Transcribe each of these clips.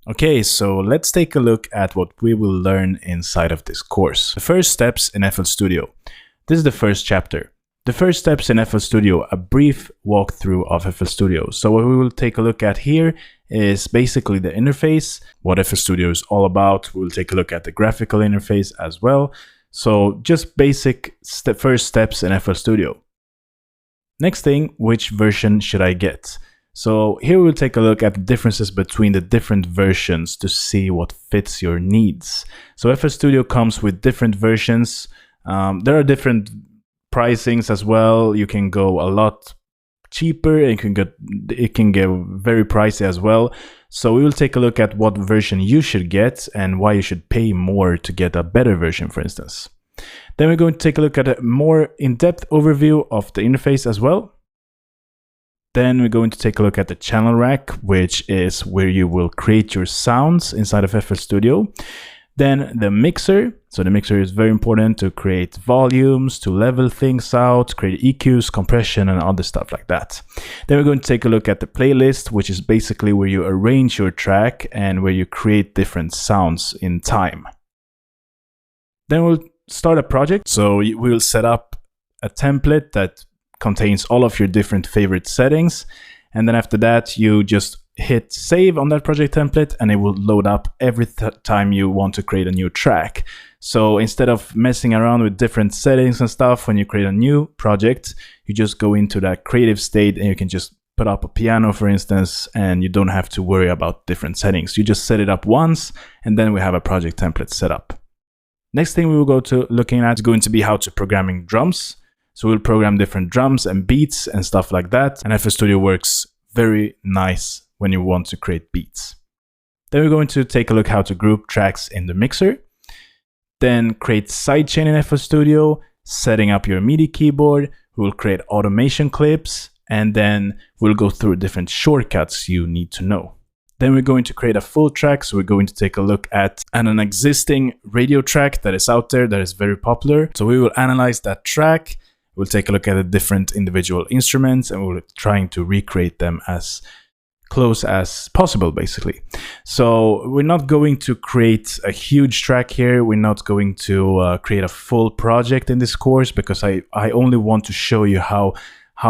Okay, so let's take a look at what we will learn inside of this course. The first steps in FL Studio. This is the first chapter. The first steps in FL Studio, a brief walkthrough of FL Studio. So what we will take a look at here is basically the interface, what FL Studio is all about. We'll take a look at the graphical interface as well. So just basic first steps in FL Studio. Next thing, which version should I get? So here we'll take a look at the differences between the different versions to see what fits your needs. So FL Studio comes with different versions. There are different pricings as well. You can go a lot cheaper, and it can get very pricey as well. So we will take a look at what version you should get and why you should pay more to get a better version, for instance. Then we're going to take a look at a more in-depth overview of the interface as well. Then we're going to take a look at the channel rack, which is where you will create your sounds inside of FL Studio. Then the mixer. So the mixer is very important to create volumes, to level things out, create EQs, compression, and other stuff like that. Then we're going to take a look at the playlist, which is basically where you arrange your track and where you create different sounds in time. Then we'll start a project. So we will set up a template that contains all of your different favorite settings, and then after that you just hit save on that project template and it will load up every time you want to create a new track. So instead of messing around with different settings and stuff when you create a new project, you just go into that creative state and you can just put up a piano, for instance, and you don't have to worry about different settings. You just set it up once and then we have a project template set up. Next thing we will go to looking at is going to be how to programming drums. So we'll program different drums and beats and stuff like that. And FL Studio works very nice when you want to create beats. Then we're going to take a look how to group tracks in the mixer. Then create sidechain in FL Studio, setting up your MIDI keyboard. We'll create automation clips, and then we'll go through different shortcuts you need to know. Then we're going to create a full track. So we're going to take a look at an existing radio track that is out there that is very popular. So we will analyze that track. We'll take a look at the different individual instruments and we're trying to recreate them as close as possible, basically. So we're not going to create a huge track here. We're not going to create a full project in this course because I only want to show you how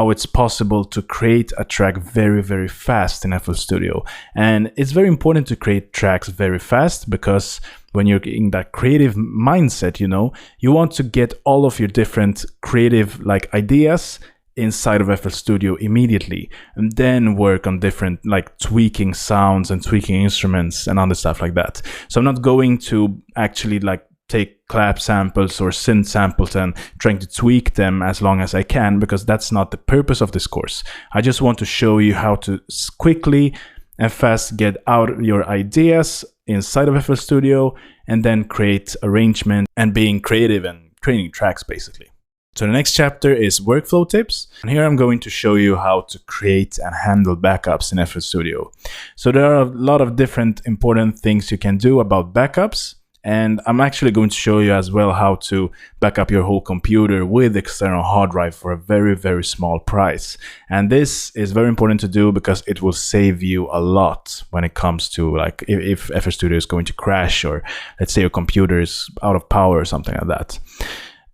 it's possible to create a track very, very fast in FL Studio. And it's very important to create tracks very fast because when you're in that creative mindset, you want to get all of your different creative ideas inside of FL Studio immediately and then work on different tweaking sounds and tweaking instruments and other stuff like that. So I'm not going to actually take clap samples or synth samples and trying to tweak them as long as I can, because that's not the purpose of this course. I just want to show you how to quickly and fast get out your ideas inside of FL Studio and then create arrangement and being creative and creating tracks, basically. So the next chapter is workflow tips. And here I'm going to show you how to create and handle backups in FL Studio. So there are a lot of different important things you can do about backups. And I'm actually going to show you as well how to back up your whole computer with external hard drive for a very, very small price. And this is very important to do because it will save you a lot when it comes to if FL Studio is going to crash, or let's say your computer is out of power or something like that.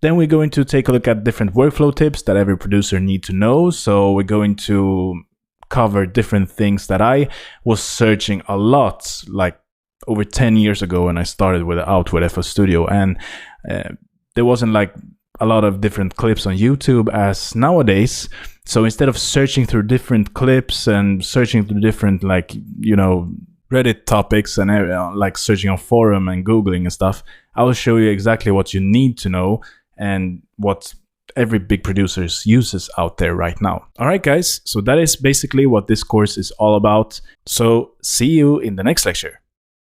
Then we're going to take a look at different workflow tips that every producer needs to know. So we're going to cover different things that I was searching a lot, over 10 years ago when I started with FL Studio, and there wasn't a lot of different clips on YouTube as nowadays. So instead of searching through different clips and searching through different Reddit topics and searching on forum and Googling and stuff, I will show you exactly what you need to know and what every big producer uses out there right now. All right, guys, so that is basically what this course is all about. So see you in the next lecture.